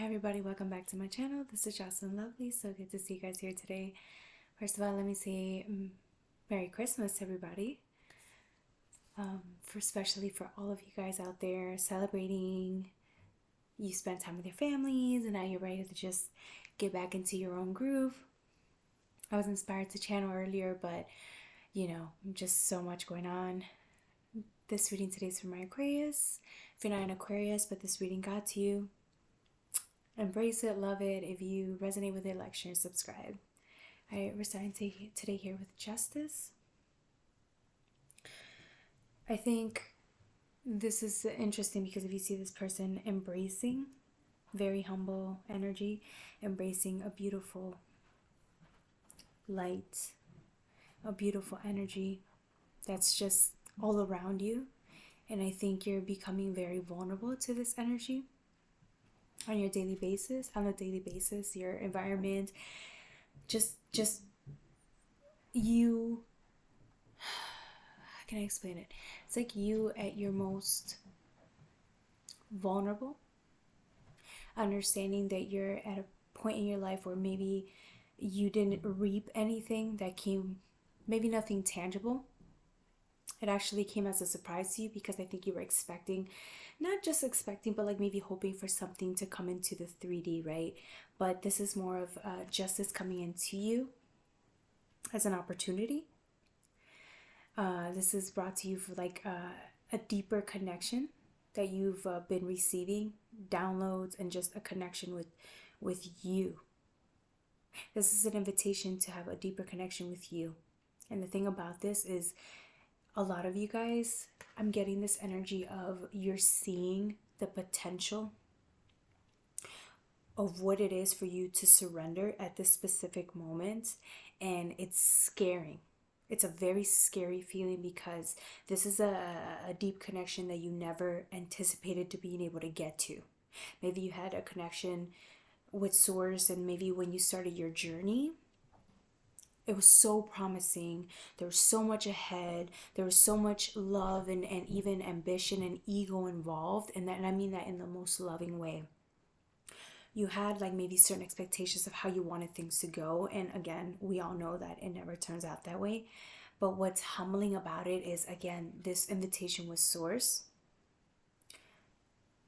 Hi everybody, welcome back to my channel. This is Jocelyn Lovely. So good to see you guys here today. First of all, let me say Merry Christmas, everybody. Especially for all of you guys out there celebrating. You spent time with your families and now you're ready to just get back into your own groove. I was inspired to channel earlier, but just so much going on. This reading today is for my Aquarius. If you're not an Aquarius, but this reading got to you, embrace it, love it. If you resonate with it, like, share, subscribe. We're starting today here with justice. I think this is interesting because if you see this person embracing very humble energy, embracing a beautiful light, a beautiful energy that's just all around you. And I think you're becoming very vulnerable to this energy on your daily basis, your environment, just you, how can I explain it? It's like you at your most vulnerable, understanding that you're at a point in your life where maybe you didn't reap anything that came, maybe nothing tangible. It actually came as a surprise to you because I think you were expecting, not just expecting, but like maybe hoping for something to come into the 3D, right? But this is more of justice coming into you as an opportunity. This is brought to you for like a deeper connection that you've been receiving, downloads, and just a connection with you. This is an invitation to have a deeper connection with you. And the thing about this is, a lot of you guys, I'm getting this energy of you're seeing the potential of what it is for you to surrender at this specific moment, and it's scaring. It's a very scary feeling because this is a deep connection that you never anticipated to being able to get to. Maybe you had a connection with Source, and maybe when you started your journey, it was so promising. There was so much ahead. There was so much love and even ambition and ego involved. And I mean that in the most loving way. You had like maybe certain expectations of how you wanted things to go. And again, we all know that it never turns out that way. But what's humbling about it is, again, this invitation with Source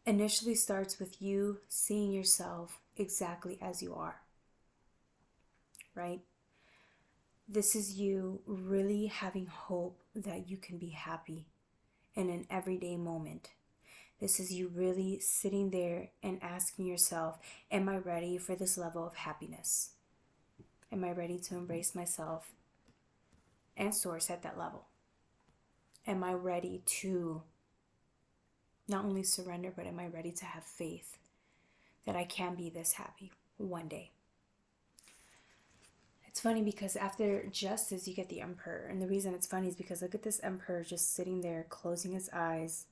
initially starts with you seeing yourself exactly as you are, right? This is you really having hope that you can be happy in an everyday moment. This is you really sitting there and asking yourself, am I ready for this level of happiness? Am I ready to embrace myself and Source at that level? Am I ready to not only surrender, but am I ready to have faith that I can be this happy one day? It's funny because after justice, you get the Emperor. And the reason it's funny is because look at this Emperor just sitting there, closing his eyes,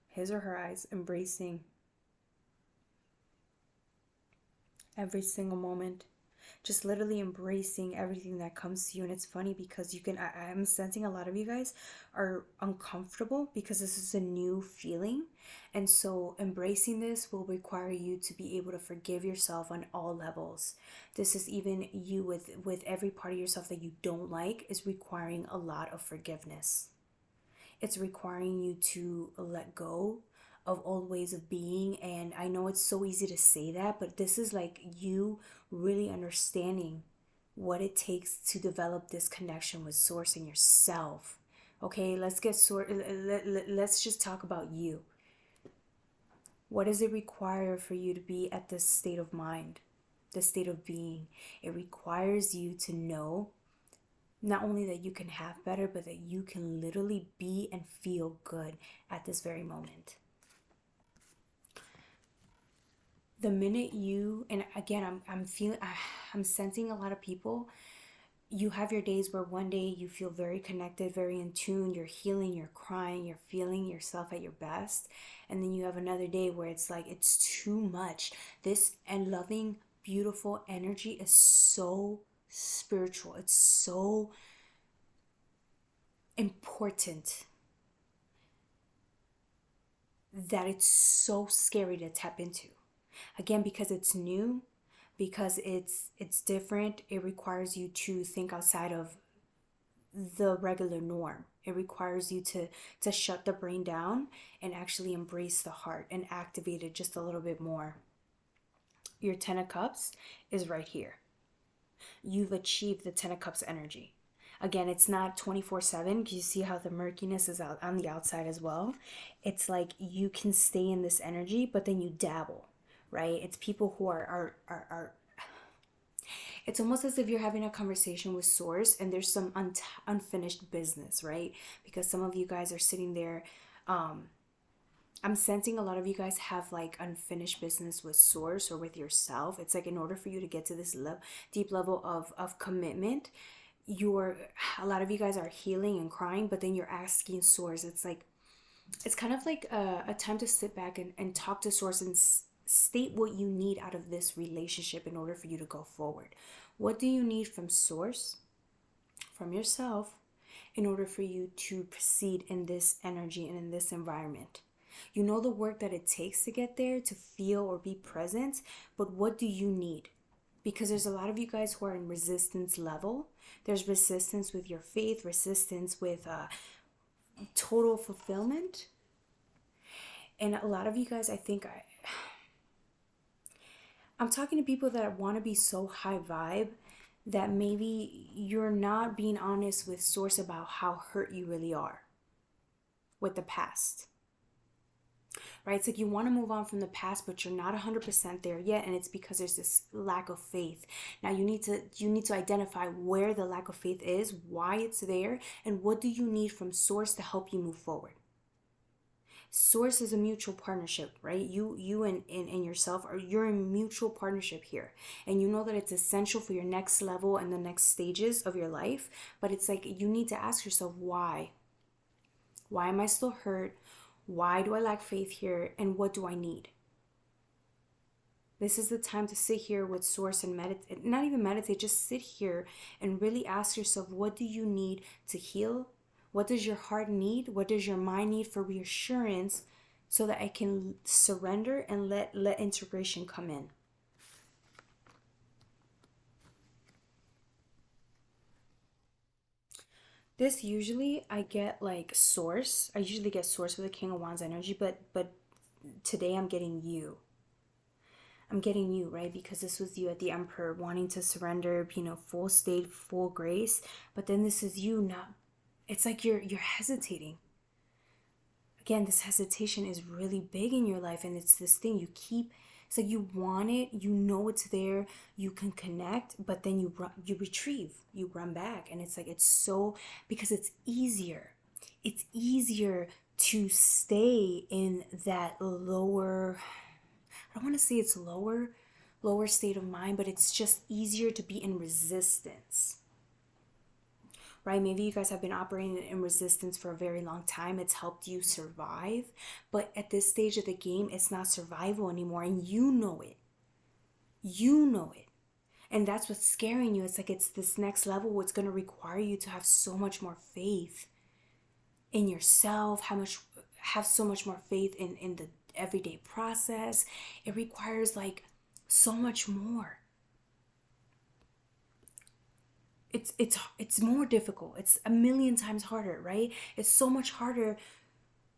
his or her eyes, embracing every single moment, just literally embracing everything that comes to you. And it's funny because I'm sensing a lot of you guys are uncomfortable because this is a new feeling. And so embracing this will require you to be able to forgive yourself on all levels. This is even you with every part of yourself that you don't like is requiring a lot of forgiveness. It's requiring you to let go of old ways of being. And I know it's so easy to say that, but this is like you really understanding what it takes to develop this connection with Source and yourself. Okay, let's just talk about you. What does it require for you to be at this state of mind, this state of being? It requires you to know not only that you can have better, but that you can literally be and feel good at this very moment. The minute you, and again, I'm sensing a lot of people, you have your days where one day you feel very connected, very in tune, you're healing, you're crying, you're feeling yourself at your best. And then you have another day where it's like, it's too much. This and loving, beautiful energy is so spiritual. It's so important that it's so scary to tap into. Again, because it's new, because it's different, it requires you to think outside of the regular norm. It requires you to shut the brain down and actually embrace the heart and activate it just a little bit more. Your 10 of cups is right here. You've achieved the 10 of cups energy. Again, it's not 24/7 because you see how the murkiness is out on the outside as well. It's like you can stay in this energy, but then you dabble, right? It's people who are it's almost as if you're having a conversation with source and there's some unfinished business, right? Because some of you guys are sitting there. I'm sensing a lot of you guys have like unfinished business with source or with yourself. It's like in order for you to get to this deep level of commitment, a lot of you guys are healing and crying, but then you're asking source. It's like, it's kind of like a time to sit back and talk to source and state what you need out of this relationship in order for you to go forward. What do you need from source, from yourself, in order for you to proceed in this energy and in this environment? You know the work that it takes to get there, to feel or be present, but what do you need? Because there's a lot of you guys who are in resistance level. There's resistance with your faith, resistance with total fulfillment. And a lot of you guys, I think I'm talking to people that want to be so high vibe that maybe you're not being honest with source about how hurt you really are with the past. Right? It's like you want to move on from the past, but you're not 100% there yet, and it's because there's this lack of faith. Now you need to identify where the lack of faith is, why it's there, and what do you need from source to help you move forward. Source is a mutual partnership, right? You and yourself you're in mutual partnership here, and you know that it's essential for your next level and the next stages of your life. But it's like you need to ask yourself, why am I still hurt? Why do I lack faith here? And what do I need? This is the time to sit here with source and meditate. Not even meditate, just sit here and really ask yourself, what do you need to heal? What does your heart need? What does your mind need for reassurance so that I can surrender and let integration come in? This usually I get like source. I usually get source with the King of Wands energy, but today I'm getting you. I'm getting you, right? Because this was you at the Emperor wanting to surrender, full state, full grace. But then this is you not. It's like you're hesitating. Again, this hesitation is really big in your life, and it's this thing you keep. It's like you want it, you know it's there, you can connect, but then you retrieve, you run back, and it's like it's so because it's easier. It's easier to stay in that lower. I don't want to say it's lower state of mind, but it's just easier to be in resistance. Right? Maybe you guys have been operating in resistance for a very long time. It's helped you survive. But at this stage of the game, it's not survival anymore. And you know it. You know it. And that's what's scaring you. It's like it's this next level what's going to require you to have so much more faith in yourself, have so much more faith in the everyday process. It requires like so much more. It's more difficult. It's a million times harder, right? It's so much harder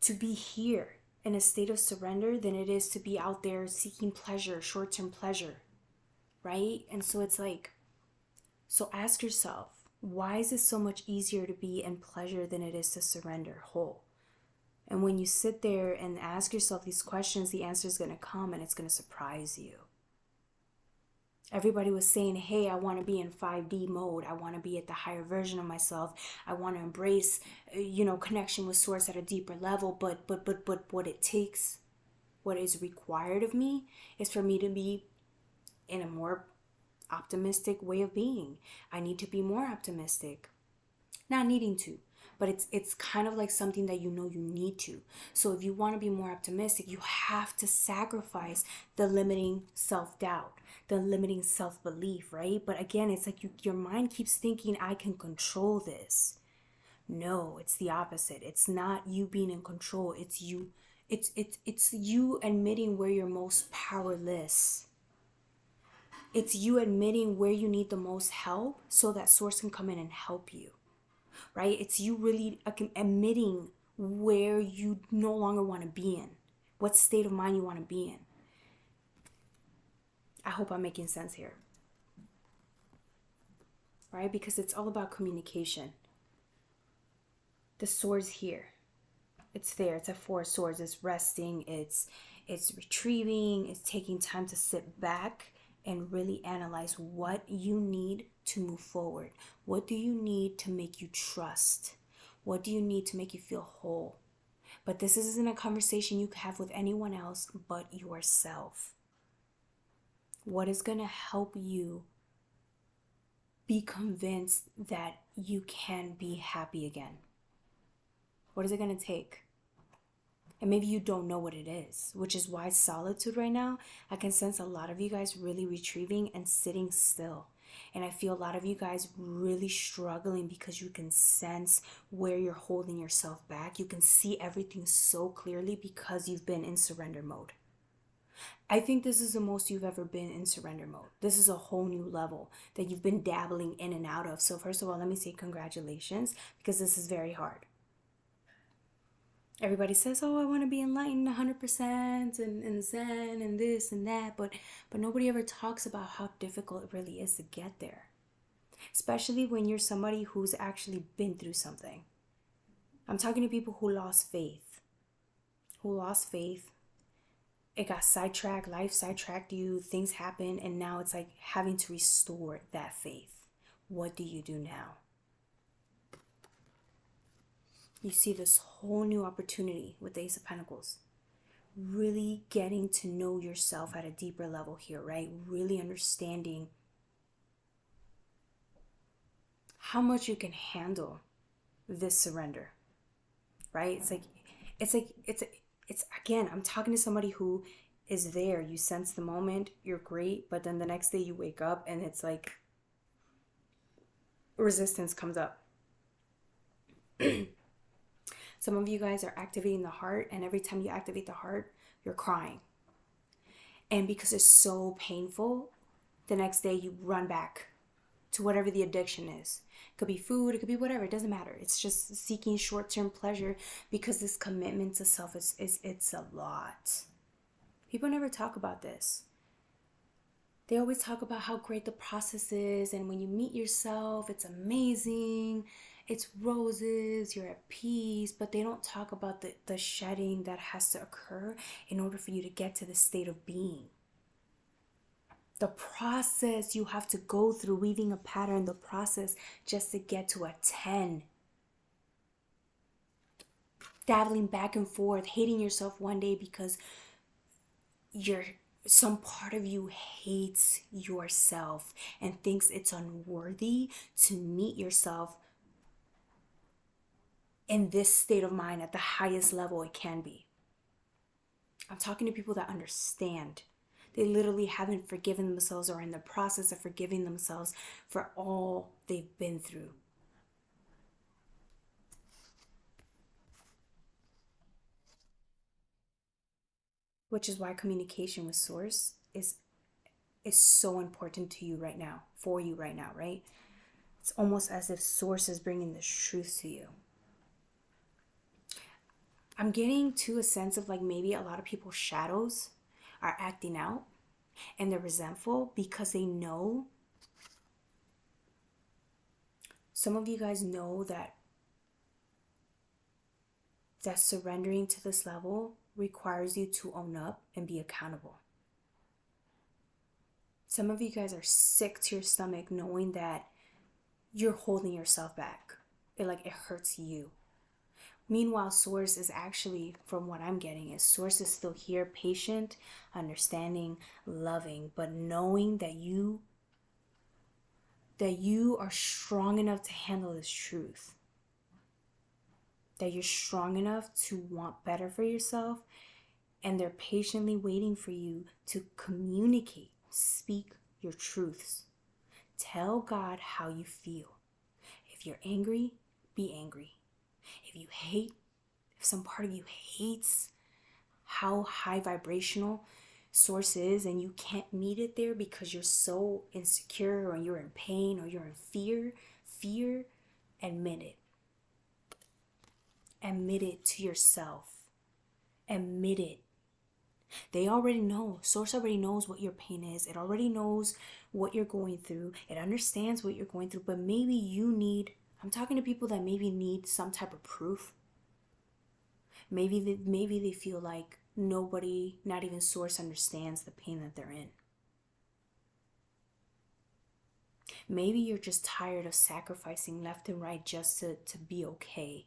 to be here in a state of surrender than it is to be out there seeking pleasure, short-term pleasure, right? And so it's like, so ask yourself, why is it so much easier to be in pleasure than it is to surrender whole? And when you sit there and ask yourself these questions, the answer is going to come and it's going to surprise you. Everybody was saying, hey, I want to be in 5D mode. I want to be at the higher version of myself. I want to embrace, connection with source at a deeper level. But what it takes, what is required of me is for me to be in a more optimistic way of being. I need to be more optimistic. Not needing to, but it's kind of like something that you need to. So if you want to be more optimistic, you have to sacrifice the limiting self-doubt, the limiting self-belief, right? But again, it's like your mind keeps thinking, I can control this. No, it's the opposite. It's not you being in control. It's It's you admitting where you're most powerless. It's you admitting where you need the most help so that source can come in and help you, right? It's you really admitting where you no longer want to be in, what state of mind you want to be in. I hope I'm making sense here, right? Because it's all about communication. The sword's here. It's there. It's a four of swords. It's resting. It's retrieving. It's taking time to sit back and really analyze what you need to move forward. What do you need to make you trust? What do you need to make you feel whole? But this isn't a conversation you have with anyone else but yourself. What is going to help you be convinced that you can be happy again? What is it going to take? And maybe you don't know what it is, which is why solitude right now, I can sense a lot of you guys really retrieving and sitting still. And I feel a lot of you guys really struggling because you can sense where you're holding yourself back. You can see everything so clearly because you've been in surrender mode. I think this is the most you've ever been in surrender mode. This is a whole new level that you've been dabbling in and out of. So first of all, let me say congratulations, because this is very hard. Everybody says, oh, I want to be enlightened 100% and zen and this and that, but nobody ever talks about how difficult it really is to get there. Especially when you're somebody who's actually been through something. I'm talking to people who lost faith. It got sidetracked, life sidetracked you, things happen, and now it's like having to restore that faith. What do you do now? You see this whole new opportunity with the Ace of Pentacles. Really getting to know yourself at a deeper level here, right? Really understanding how much you can handle this surrender, right? It's again, I'm talking to somebody who is there. You sense the moment, you're great, but then the next day you wake up and it's like resistance comes up. Some of you guys are activating the heart, and every time you activate the heart, you're crying. And because it's so painful, the next day you run back to whatever the addiction is. It could be food, it could be whatever, it doesn't matter. It's just seeking short-term pleasure, because this commitment to self it's a lot. People never talk about this. They always talk about how great the process is, and when you meet yourself, it's amazing. It's roses, you're at peace, but they don't talk about the shedding that has to occur in order for you to get to the state of being. The process you have to go through, weaving a pattern, the process just to get to a 10. Dabbling back and forth, hating yourself one day because some part of you hates yourself and thinks it's unworthy to meet yourself in this state of mind at the highest level it can be. I'm talking to people that understand. They literally haven't forgiven themselves or are in the process of forgiving themselves for all they've been through. Which is why communication with Source is so important to you right now, for you right now, right? It's almost as if Source is bringing this truth to you. I'm getting to a sense of like maybe a lot of people's shadows are acting out and they're resentful because they know. Some of you guys know that surrendering to this level requires you to own up and be accountable. Some of you guys are sick to your stomach knowing that you're holding yourself back. It hurts you. Meanwhile, Source is actually, from what I'm getting, is Source is still here, patient, understanding, loving, but knowing that you are strong enough to handle this truth. That you're strong enough to want better for yourself, and they're patiently waiting for you to communicate, speak your truths. Tell God how you feel. If you're angry, be angry. If you hate, if some part of you hates how high vibrational source is, and you can't meet it there because you're so insecure or you're in pain or you're in fear, admit it. Admit it to yourself. Admit it. They already know. Source already knows what your pain is. It already knows what you're going through. It understands what you're going through. But maybe you need, I'm talking to people that maybe need some type of proof. Maybe they feel like nobody, not even source, understands the pain that they're in. Maybe you're just tired of sacrificing left and right just to be okay.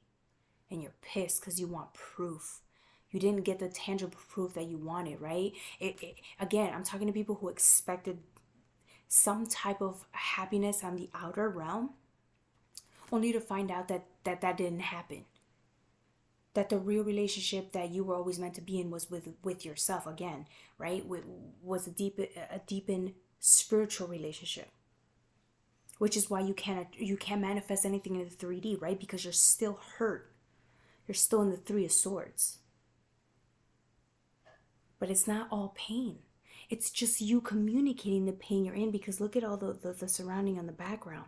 And you're pissed because you want proof. You didn't get the tangible proof that you wanted, right? Again, I'm talking to people who expected some type of happiness on the outer realm, only to find out that didn't happen. That the real relationship that you were always meant to be in was with yourself again, right? Was a deepened spiritual relationship. Which is why you can't manifest anything in the 3D, right? Because you're still hurt. You're still in the 3 of Swords. But it's not all pain. It's just you communicating the pain you're in, because look at all the surrounding on the background.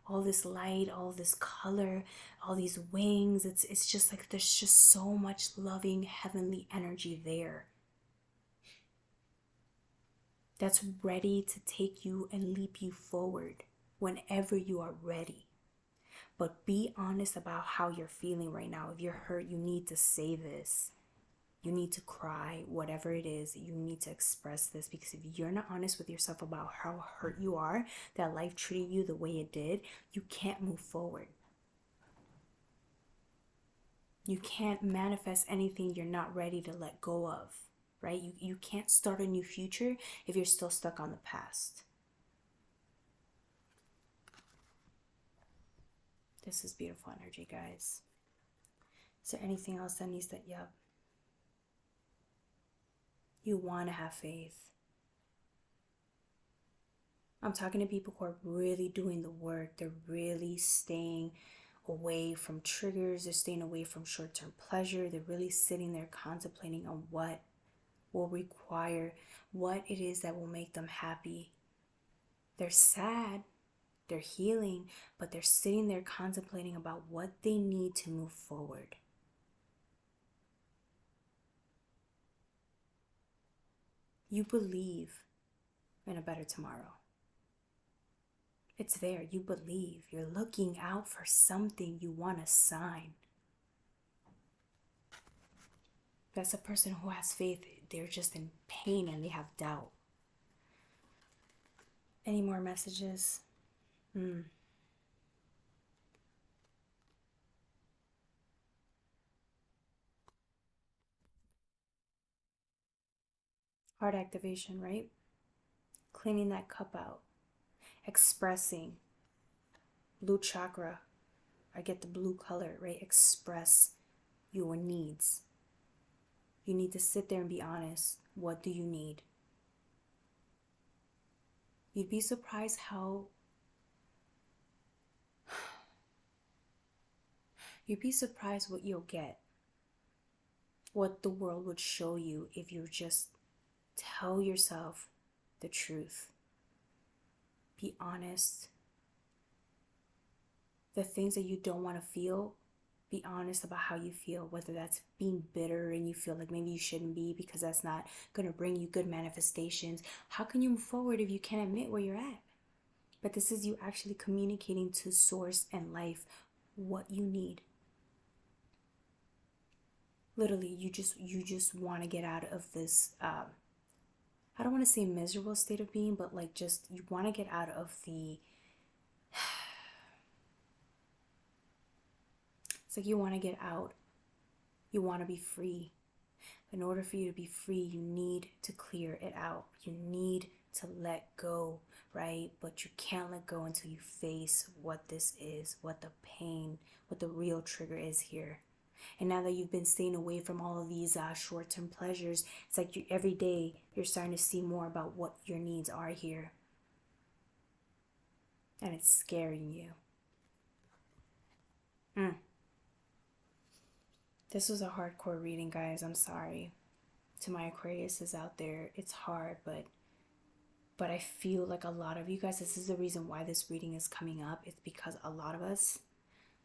All this light, all this color, all these wings. It's just like there's just so much loving heavenly energy there. That's ready to take you and leap you forward whenever you are ready. But be honest about how you're feeling right now. If you're hurt, you need to say this. You need to cry, whatever it is. You need to express this, because if you're not honest with yourself about how hurt you are, that life treated you the way it did, you can't move forward. You can't manifest anything you're not ready to let go of, right? You can't start a new future if you're still stuck on the past. This is beautiful energy, guys. Is there anything else that needs that? Yep. You want to have faith. I'm talking to people who are really doing the work. They're really staying away from triggers. They're staying away from short-term pleasure. They're really sitting there contemplating on what will require, what it is that will make them happy. They're sad. They're healing, but they're sitting there contemplating about what they need to move forward. You believe in a better tomorrow. It's there. You believe. You're looking out for something. You want a sign. That's a person who has faith. They're just in pain and they have doubt. Any more messages? Heart activation, right? Cleaning that cup out. Expressing. Blue chakra. I get the blue color, right? Express your needs. You need to sit there and be honest. What do you need? You'd be surprised how... You'd be surprised what you'll get. What the world would show you if you just tell yourself the truth. Be honest. The things that you don't want to feel, be honest about how you feel. Whether that's being bitter and you feel like maybe you shouldn't be because that's not going to bring you good manifestations. How can you move forward if you can't admit where you're at? But this is you actually communicating to source and life what you need. Literally, you just want to get out of this, I don't want to say miserable state of being, but like just, you want to get out of the, it's like you want to get out. You want to be free. In order for you to be free, you need to clear it out. You need to let go, right? But you can't let go until you face what this is, what the pain, what the real trigger is here. And now that you've been staying away from all of these short-term pleasures, it's like every day you're starting to see more about what your needs are here. And it's scaring you. This was a hardcore reading, guys. I'm sorry. To my Aquariuses out there, it's hard, but I feel like a lot of you guys, this is the reason why this reading is coming up. It's because a lot of us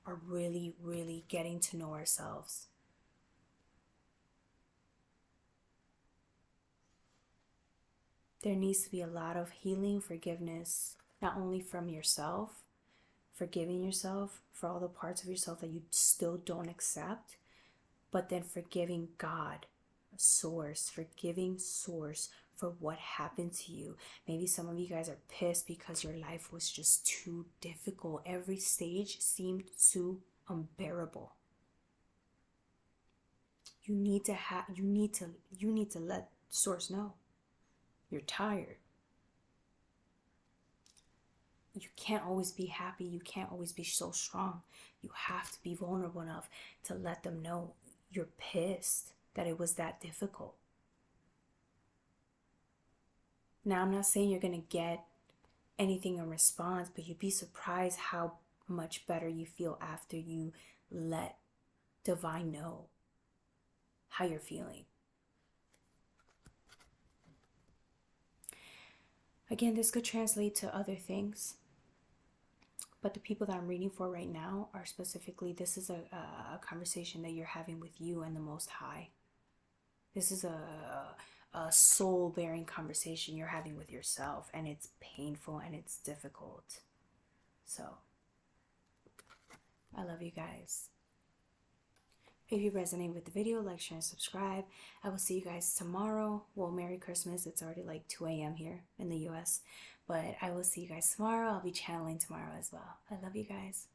are really, really getting to know ourselves. There needs to be a lot of healing, forgiveness, not only from yourself, forgiving yourself for all the parts of yourself that you still don't accept, but then forgiving God, source, forgiving source for what happened to you. Maybe some of you guys are pissed because your life was just too difficult. Every stage seemed too unbearable. You need to let source know. You're tired. You can't always be happy. You can't always be so strong. You have to be vulnerable enough to let them know you're pissed that it was that difficult. Now, I'm not saying you're going to get anything in response, but you'd be surprised how much better you feel after you let divine know how you're feeling. Again, this could translate to other things, but the people that I'm reading for right now are specifically, this is a conversation that you're having with you and the Most High. This is a soul-bearing conversation you're having with yourself, and it's painful and it's difficult. So, I love you guys. If you resonate with the video, like, share, and subscribe. I will see you guys tomorrow. Well, Merry Christmas. It's already like 2 a.m. here in the US. But I will see you guys tomorrow. I'll be channeling tomorrow as well. I love you guys.